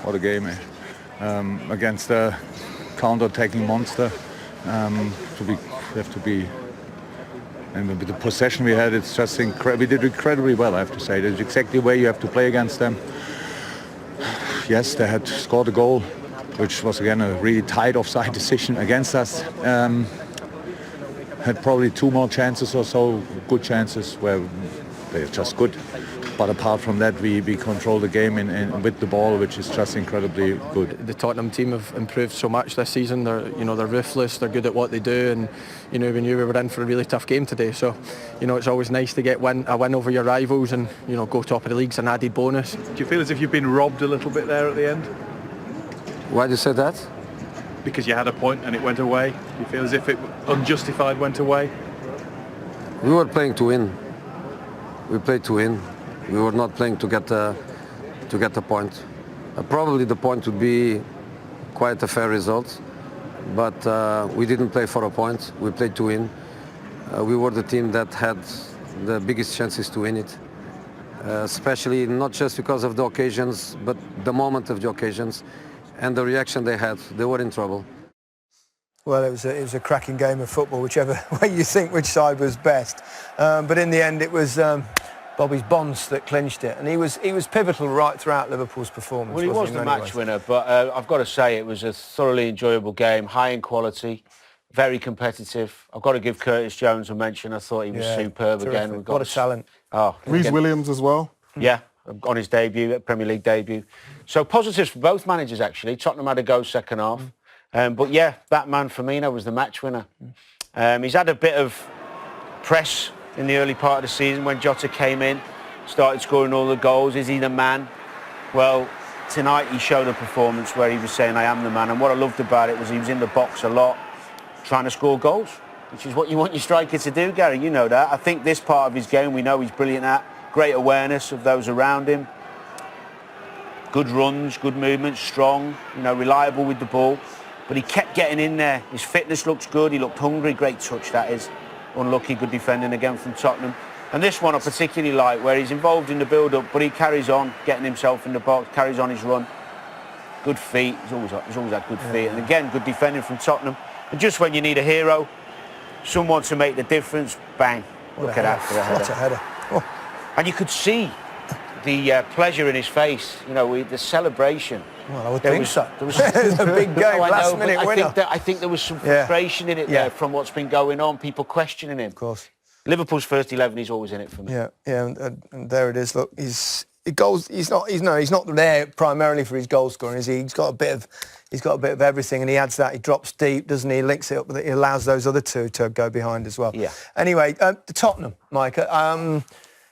what a game against a counter-attacking monster. We have to be. And with the possession we had, it's just incredible. We did incredibly well, I have to say. That's exactly the way you have to play against them. Yes, they had scored a goal, which was again a really tight offside decision against us. Had probably 2 more chances or so, good chances where they're just good. But apart from that, we control the game with the ball, which is just incredibly good. The Tottenham team have improved so much this season. They're ruthless. They're good at what they do, and we knew we were in for a really tough game today. So, it's always nice to get a win over your rivals, and go top of the league's an added bonus. Do you feel as if you've been robbed a little bit there at the end? Why do you say that? Because you had a point and it went away. Do you feel as if it unjustified went away? We were playing to win. We played to win. We were not playing to get the point. Probably the point would be quite a fair result, but we didn't play for a point. We played to win. We were the team that had the biggest chances to win it, especially not just because of the occasions, but the moment of the occasions and the reaction they had. They were in trouble. Well, it was a cracking game of football, whichever way you think which side was best. But in the end, it was Bobby's bonds that clinched it, and he was pivotal right throughout Liverpool's performance. Well, he was the match winner, but I've got to say it was a thoroughly enjoyable game, high in quality, very competitive. I've got to give Curtis Jones a mention. I thought he was superb terrific. again. What a talent. Rhys Williams as well. Yeah, on his debut, Premier League debut. So positives for both managers, actually. Tottenham had a go second half. But yeah, that man, Firmino, was the match winner. He's had a bit of press in the early part of the season when Jota came in, started scoring all the goals. Is he the man? Well, tonight he showed a performance where he was saying, I am the man. And what I loved about it was he was in the box a lot, trying to score goals, which is what you want your striker to do, Gary. You know that. I think this part of his game we know he's brilliant at. Great awareness of those around him. Good runs, good movement, strong, reliable with the ball. But he kept getting in there. His fitness looks good. He looked hungry. Great touch, that is. Unlucky, good defending again from Tottenham. And this one I particularly like, where he's involved in the build-up, but he carries on, getting himself in the box, carries on his run. Good feet. He's always had good feet. And again, good defending from Tottenham. And just when you need a hero, someone to make the difference, bang. Look at that for a header. What a header. Oh. And you could see the pleasure in his face, the celebration. Well, I would think so. There was It's a big game, last-minute winner. I think there was some frustration in it there from what's been going on, people questioning him. Of course. Liverpool's first 11, he's always in it for me. Yeah, and there it is. Look, he's not there primarily for his goal scoring, is he? He's got a bit of everything, and he adds that. He drops deep, doesn't he? He links it up, but he allows those other two to go behind as well. Yeah. Anyway, the Tottenham, Mike.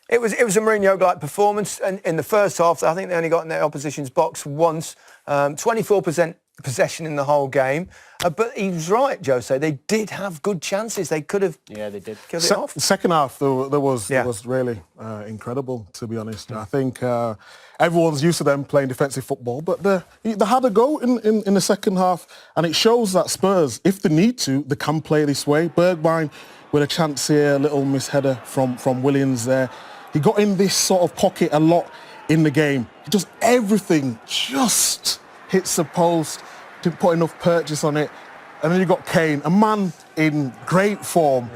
It was a Mourinho-like performance, and in the first half, I think they only got in their opposition's box once. 24% possession in the whole game, but he was right, Jose. They did have good chances. They could have. Yeah, they did. Killed it off. Second half, there was really incredible, to be honest. I think everyone's used to them playing defensive football, but they had a go in the second half, and it shows that Spurs, if they need to, they can play this way. Bergwijn with a chance here, a little misheader from Williams there. He got in this sort of pocket a lot in the game. He does everything, just hits the post, didn't put enough purchase on it. And then you got Kane, a man in great form.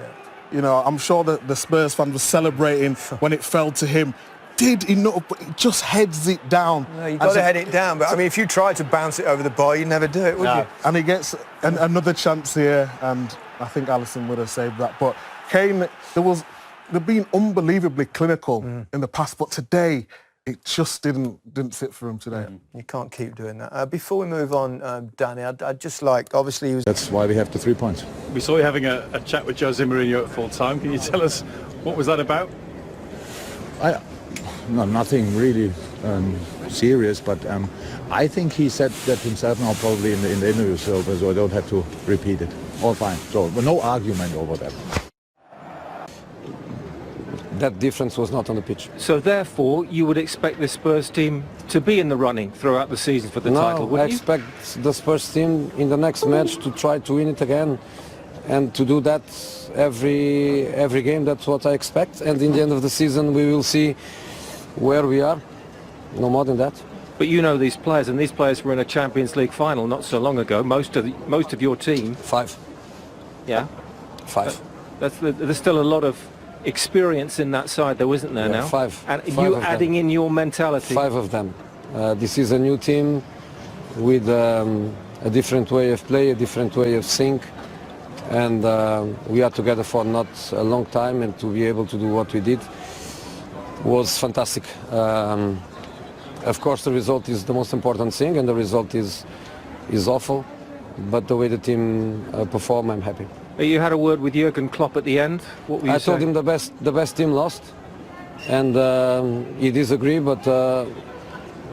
Yeah. I'm sure that the Spurs fans were celebrating when it fell to him. Did enough, but he just heads it down. No, you've got to head it down, but I mean, if you tried to bounce it over the bar, you'd never do it, would you? And he gets another chance here, and I think Alisson would have saved that. But Kane, they've been unbelievably clinical in the past, but today it just didn't sit for him today. You can't keep doing that. Before we move on, Danny, I'd just like, obviously... That's why we have the 3 points. We saw you having a chat with Jose Mourinho at full time. Can you tell us what was that about? Nothing really serious, but I think he said that himself now probably in the interview, so I don't have to repeat it. All fine. So no argument over that. That difference was not on the pitch. So therefore, you would expect the Spurs team to be in the running throughout the season for the title, wouldn't you? I expect the Spurs team in the next match to try to win it again, and to do that every game. That's what I expect. And in the end of the season, we will see where we are. No more than that. But you know these players, and these players were in a Champions League final not so long ago. Most of your team. 5. Yeah. 5. There's still a lot of experience in that side, though, isn't there, Yeah, now? 5. And 5 you of adding them. in your mentality. 5 of them. This is a new team with a different way of play, a different way of think, and we are together for not a long time, and to be able to do what we did was fantastic. Of course, the result is the most important thing, and the result is awful, but the way the team performed, I'm happy. You had a word with Jürgen Klopp at the end. What were you saying? I told him the best team lost, and he disagreed, but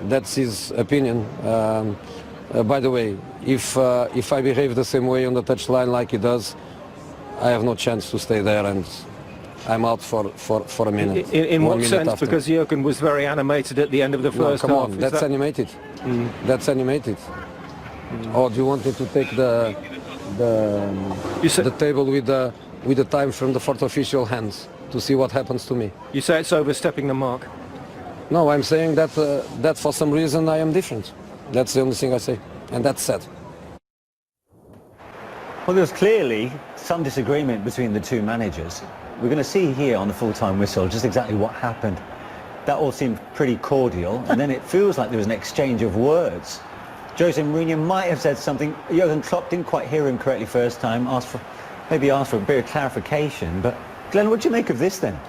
that's his opinion. By the way, if I behave the same way on the touchline like he does, I have no chance to stay there, and I'm out for a minute. In what sense? After. Because Jürgen was very animated at the end of the first come half. on, that's animated. That's animated. Or do you want me to take the table with the time from the fourth official hands to see what happens to me? You say it's overstepping the mark. No, I'm saying that that for some reason I am different. That's the only thing I say, and that's sad. Well, there's clearly some disagreement between the two managers. We're going to see here on the full-time whistle just exactly what happened. That all seemed pretty cordial, and then it feels like there was an exchange of words. Jose Mourinho might have said something. Jürgen Klopp didn't quite hear him correctly first time, maybe asked for a bit of clarification. But Glenn, what do you make of this then?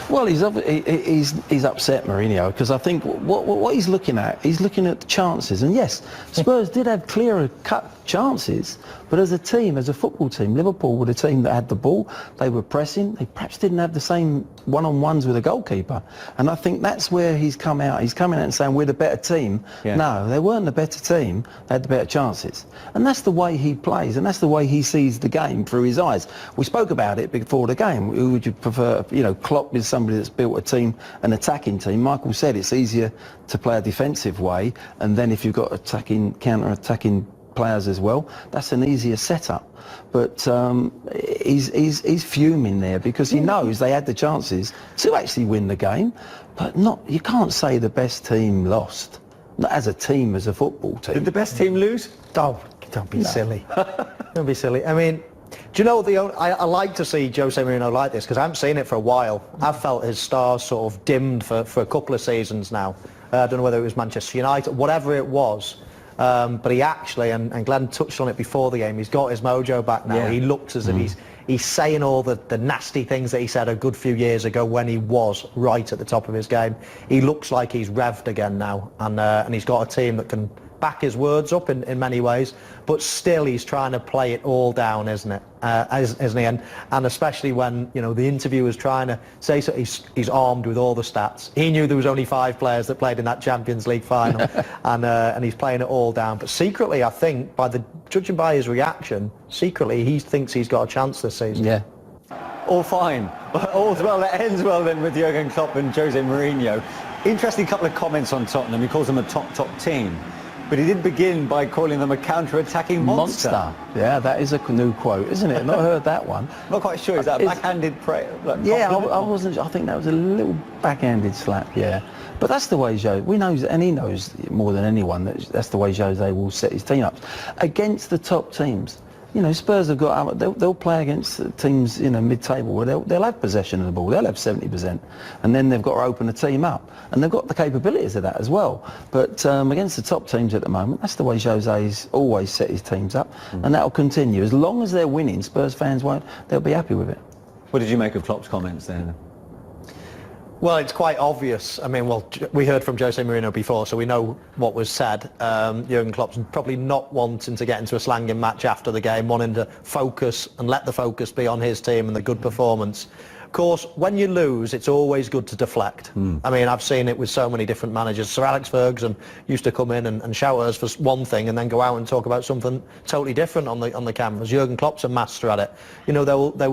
Well, he's upset, Mourinho, because I think what he's looking at the chances. And yes, Spurs did have clearer cut chances, but as a team, as a football team, Liverpool were the team that had the ball. They were pressing. They perhaps didn't have the same one-on-ones with a goalkeeper. And I think that's where he's come out. He's coming out and saying we're the better team. Yeah. No, they weren't the better team. They had the better chances. And that's the way he plays, and that's the way he sees the game through his eyes. We spoke about it before the game. Who would you prefer? You know, Klopp is somebody that's built a team, an attacking team. Michael said it's easier to play a defensive way, and then if you've got counter-attacking players as well, that's an easier setup. But he's fuming there because he knows they had the chances to actually win the game, but you can't say the best team lost. Not as a team, as a football team. Did the best team lose? Don't be silly. Don't be silly. I mean, do you know I like to see Jose Mourinho like this because I haven't seen it for a while. I've felt his stars sort of dimmed for a couple of seasons now. I don't know whether it was Manchester United, whatever it was. But he actually, and Glenn touched on it before the game, he's got his mojo back now. Yeah. He looks as if he's saying all the nasty things that he said a good few years ago when he was right at the top of his game. He looks like he's revved again now, and he's got a team that can back his words up in many ways, but still he's trying to play it all down, isn't it? Isn't he? And especially when, you know, the interviewer's trying to say so, he's armed with all the stats. He knew there was only 5 players that played in that Champions League final, and he's playing it all down. But secretly, I think, judging by his reaction, secretly he thinks he's got a chance this season. Yeah. All fine. All's well that ends well then with Jürgen Klopp and Jose Mourinho. Interesting couple of comments on Tottenham. He calls them a top team. But he did begin by calling them a counter-attacking monster. Yeah, that is a new quote, isn't it? Not heard that one. Not quite sure. Is that a backhanded prayer? Like, yeah, I wasn't. I think that was a little backhanded slap. Yeah, but that's the way Jose. We know, and he knows more than anyone that's the way Jose will set his team up against the top teams. You know, Spurs have got. They'll play against teams, you know, mid-table where they'll have possession of the ball. They'll have 70%, and then they've got to open the team up, and they've got the capabilities of that as well. But against the top teams at the moment, that's the way Jose's always set his teams up, and that'll continue as long as they're winning. Spurs fans won't. They'll be happy with it. What did you make of Klopp's comments then? Well, it's quite obvious. I mean, we heard from Jose Mourinho before, so we know what was said. Jürgen Klopp's probably not wanting to get into a slanging match after the game, wanting to focus and let the focus be on his team and the good performance. Of course, when you lose, it's always good to deflect. I mean, I've seen it with so many different managers. Sir Alex Ferguson used to come in and shout at us for one thing and then go out and talk about something totally different on the cameras. Jürgen Klopp's a master at it. You know, they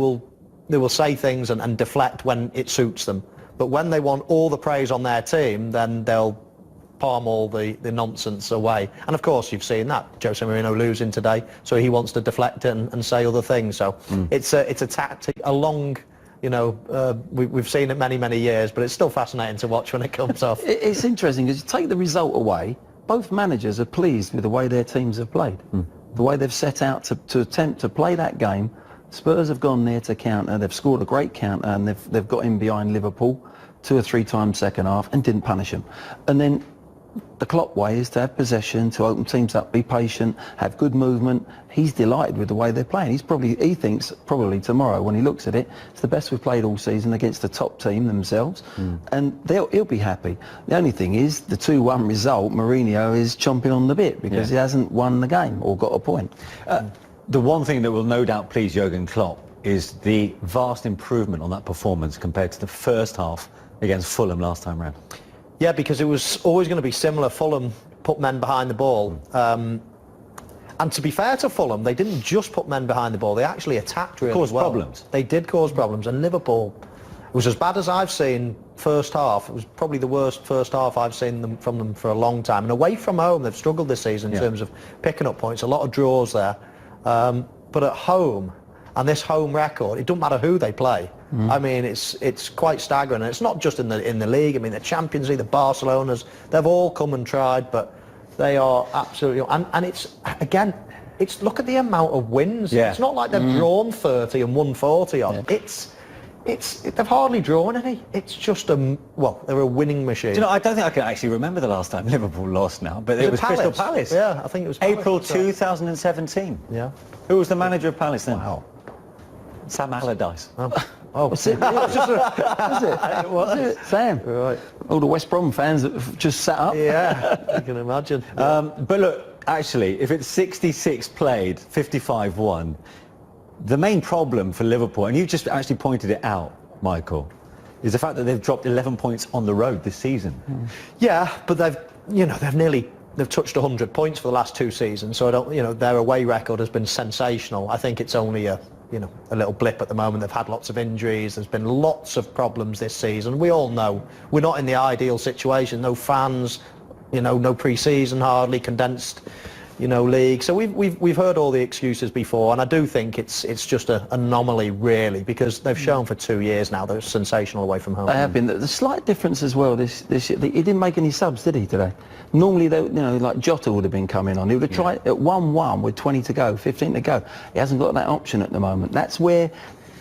will say things and deflect when it suits them. But when they want all the praise on their team, then they'll palm all the nonsense away. And of course, you've seen that. Jose Mourinho losing today, so he wants to deflect it and say other things. So it's a tactic, a long You know, we've seen it many years, but it's still fascinating to watch when it comes off. It's interesting because you take the result away, both managers are pleased with the way their teams have played. The way they've set out to attempt to play that game. Spurs have gone there to counter, they've scored a great counter, and they've got in behind Liverpool 2 or 3 times second half and didn't punish them. And then the Klopp way is to have possession, to open teams up, be patient, have good movement. He's delighted with the way they're playing. He thinks probably tomorrow when he looks at it, it's the best we've played all season against the top team themselves, and he'll be happy. The only thing is the 2-1 result, Mourinho is chomping on the bit because he hasn't won the game or got a point. The one thing that will no doubt please Jürgen Klopp is the vast improvement on that performance compared to the first half against Fulham last time round. Yeah, because it was always going to be similar. Fulham put men behind the ball. And to be fair to Fulham, they didn't just put men behind the ball. They actually attacked really well. Caused problems. They did cause problems. And Liverpool, it was as bad as I've seen first half. It was probably the worst first half I've seen from them for a long time. And away from home, they've struggled this season in terms of picking up points. A lot of draws there. But at home, and this home record, it doesn't matter who they play. I mean, it's quite staggering. And it's not just in the league. I mean, the Champions League, the Barcelonas, they've all come and tried, but they are absolutely... And it's, again, look at the amount of wins. Yeah. It's not like they've drawn 30 and won 40 on. They've hardly drawn any. It's just they're a winning machine. Do you know, I don't think I can actually remember the last time Liverpool lost now, but it was Crystal Palace. Yeah, I think it was Palace. April 2017. Yeah. Who was the manager of Palace then? Wow. Sam Allardyce. Was it? Was it? Sam. Right. All the West Brom fans that have just sat up. Yeah, you can imagine. But look, actually, if it's 66 played, 55 won, the main problem for Liverpool, and you just actually pointed it out, Michael, is the fact that they've dropped 11 points on the road this season. Yeah, but they've touched 100 points for the last 2 seasons, so their away record has been sensational. I think it's only a little blip at the moment. They've had lots of injuries. There's been lots of problems this season. We all know we're not in the ideal situation. No fans, no pre-season hardly, condensed, league. So we've heard all the excuses before, and I do think it's just an anomaly really, because they've shown for 2 years now they're sensational away from home. They have been. The slight difference as well this year, he didn't make any subs, did he, today? Normally, like Jota would have been coming on. He would have tried at 1-1 with 20 to go, 15 to go. He hasn't got that option at the moment. That's where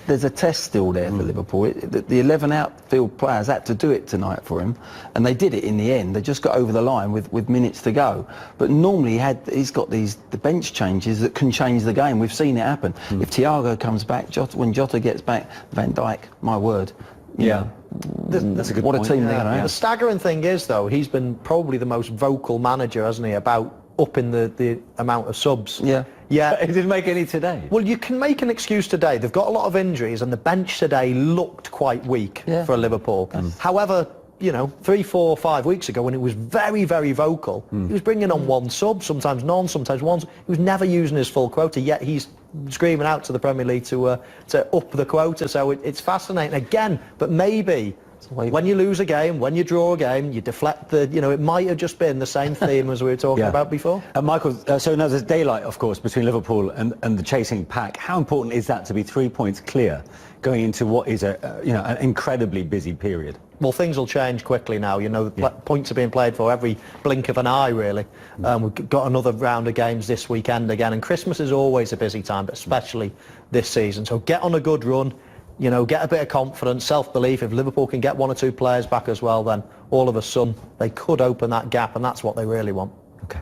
there's a test still there for Liverpool. The 11 outfield players had to do it tonight for him, and they did it in the end. They just got over the line with minutes to go. But normally he's got the bench changes that can change the game. We've seen it happen. If Thiago comes back, when Jota gets back, Van Dijk, my word. That's a good what point. A team they're going to have. The staggering thing is, though, he's been probably the most vocal manager, hasn't he, about upping the amount of subs. Yeah. Yeah. He didn't make any today. Well, you can make an excuse today. They've got a lot of injuries, and the bench today looked quite weak for Liverpool. However, 3, 4, 5 weeks ago, when it was very, very vocal, he was bringing on 1 sub, sometimes none, sometimes 1. He was never using his full quota, yet he's screaming out to the Premier League to up the quota. So it's fascinating again, but maybe when you lose a game, when you draw a game, you deflect it might have just been the same theme as we were talking about before. Michael, so now there's daylight, of course, between Liverpool and the chasing pack. How important is that to be 3 points clear going into what is an incredibly busy period? Well, things will change quickly now. Points are being played for every blink of an eye, really. We've got another round of games this weekend again, and Christmas is always a busy time, but especially this season. So get on a good run, get a bit of confidence, self-belief. If Liverpool can get 1 or 2 players back as well, then all of a sudden they could open that gap, and that's what they really want. Okay.